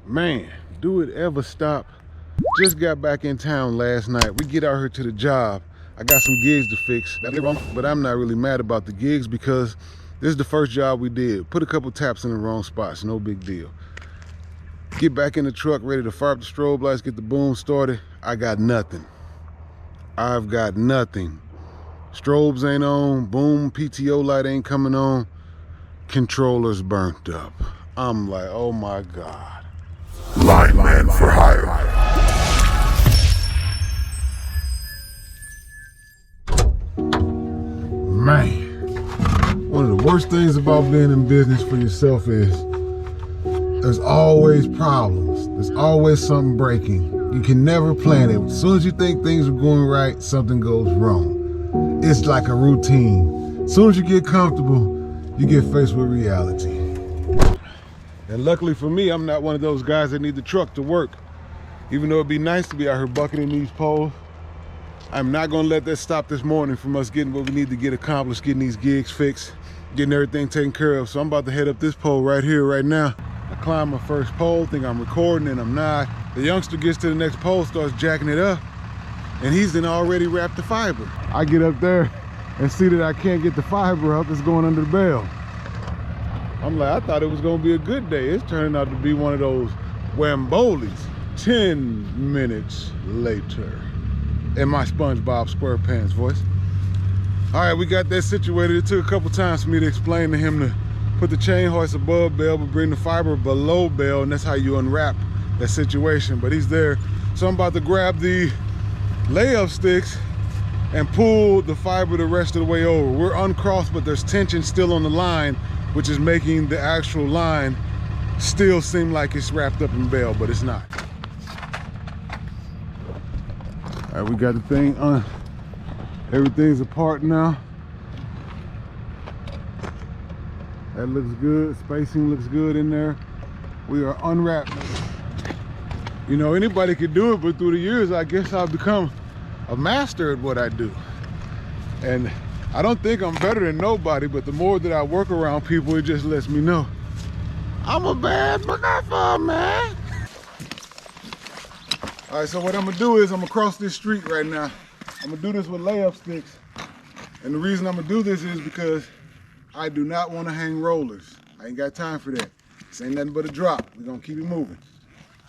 Man, do it ever stop? Just got back in town last night. We get out here to the job. I got some gigs to fix, but I'm not really mad about the gigs because this is the first job we did. Put a couple taps in the wrong spots, no big deal. Get back in the truck, ready to fire up the strobe lights, get the boom started. I got nothing. I've got nothing. Strobes ain't on, boom, PTO light ain't coming on. Controller's burnt up. I'm like, oh my God. Lineman for hire. Man, one of the worst things about being in business for yourself is there's always problems. There's always something breaking. You can never plan it. As soon as you think things are going right, something goes wrong. It's like a routine. As soon as you get comfortable, you get faced with reality. And luckily for me, I'm not one of those guys that need the truck to work. Even though it'd be nice to be out here bucketing these poles, I'm not gonna let that stop this morning from us getting what we need to get accomplished, getting these gigs fixed, getting everything taken care of. So I'm about to head up this pole right here, right now. I climb my first pole, think I'm recording, and I'm not. The youngster gets to the next pole, starts jacking it up, and he's then already wrapped the fiber. I get up there and see that I can't get the fiber up, it's going under the bell. I'm like, I thought it was gonna be a good day. It's turning out to be one of those Wambolis. 10 minutes later. In my SpongeBob SquarePants voice. All right, we got that situated. It took a couple times for me to explain to him to put the chain hoist above bell, but bring the fiber below bell, and that's how you unwrap that situation. But he's there. So I'm about to grab the layup sticks and pull the fiber the rest of the way over. We're uncrossed, but there's tension still on the line, which is making the actual line still seem like it's wrapped up in bell, but it's not. All right, we got the thing on. Everything's apart now. That looks good. Spacing looks good in there. We are unwrapped. You know, anybody could do it, but through the years, I guess I've become a master at what I do. And I don't think I'm better than nobody, but the more that I work around people, it just lets me know I'm a bad motherfucker, man. All right, so what I'm gonna do is I'm gonna cross this street right now. I'm gonna do this with layup sticks. And the reason I'm gonna do this is because I do not wanna hang rollers. I ain't got time for that. This ain't nothing but a drop. We're gonna keep it moving.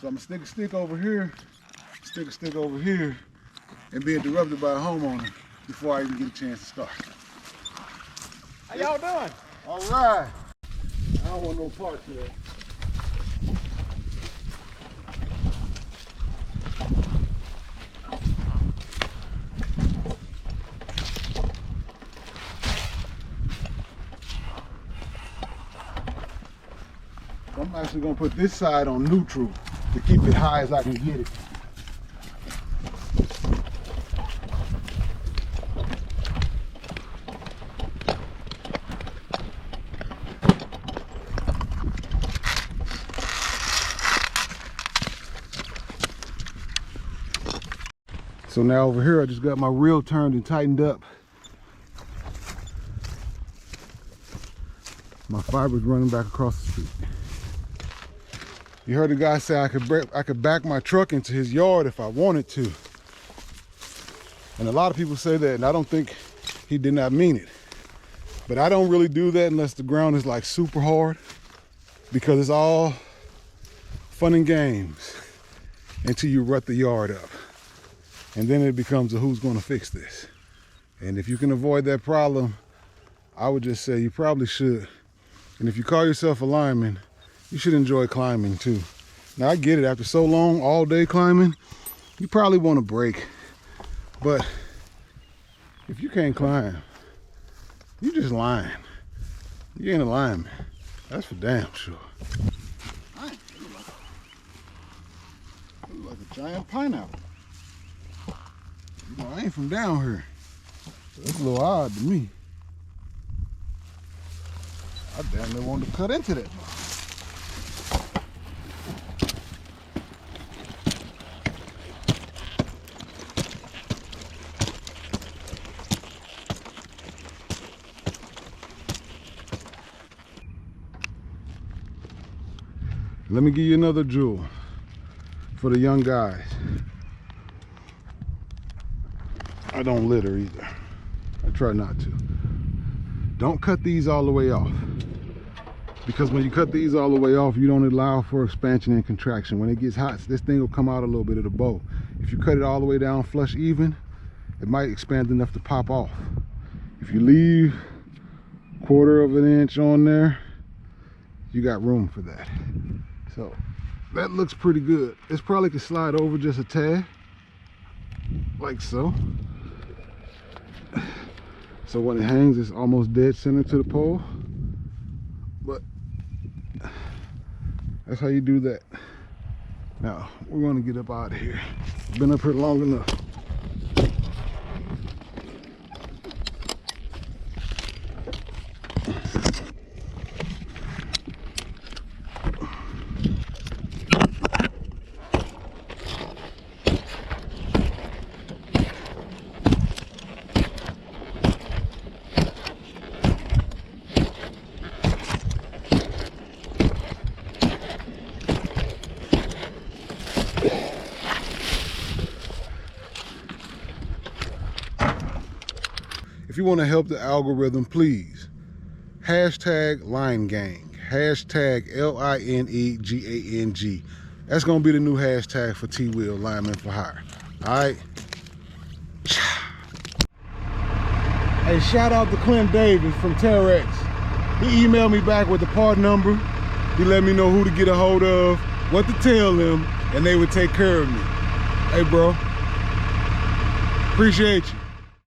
So I'm gonna stick a stick over here, stick a stick over here, and be interrupted by a homeowner before I even get a chance to start. How y'all doing? All right. I don't want no parts of that. I'm actually gonna put this side on neutral to keep it high as I can get it. So now over here, I just got my reel turned and tightened up. My fiber's running back across the street. You heard the guy say I could back my truck into his yard if I wanted to. And a lot of people say that, and I don't think he did not mean it. But I don't really do that unless the ground is like super hard, because it's all fun and games until you rut the yard up. And then it becomes a who's gonna fix this. And if you can avoid that problem, I would just say you probably should. And if you call yourself a lineman, you should enjoy climbing too. Now I get it, after so long, all day climbing, you probably want a break. But if you can't climb, you just lying. You ain't a lineman. That's for damn sure. I look like a giant pineapple. You know, I ain't from down here. So that's a little odd to me. I damn near wanted to cut into that. Let me give you another jewel for the young guys. I don't litter either. I try not to. Don't cut these all the way off. Because when you cut these all the way off, you don't allow for expansion and contraction. When it gets hot, this thing will come out a little bit of the bow. If you cut it all the way down flush even, it might expand enough to pop off. If you leave 1/4 of an inch on there, you got room for that. So that looks pretty good. It's probably could slide over just a tad, like so. So when it hangs, it's almost dead center to the pole. But that's how you do that. Now we're gonna get up out of here. Been up here long enough. If you want to help the algorithm, please hashtag line gang, hashtag LINEGANG. That's gonna be the new hashtag for Twill, Lineman for Hire. All right. Hey, shout out to Clint Davis from Terex. He emailed me back with the part number. He let me know who to get a hold of, what to tell them, and they would take care of me. Hey, bro. Appreciate you.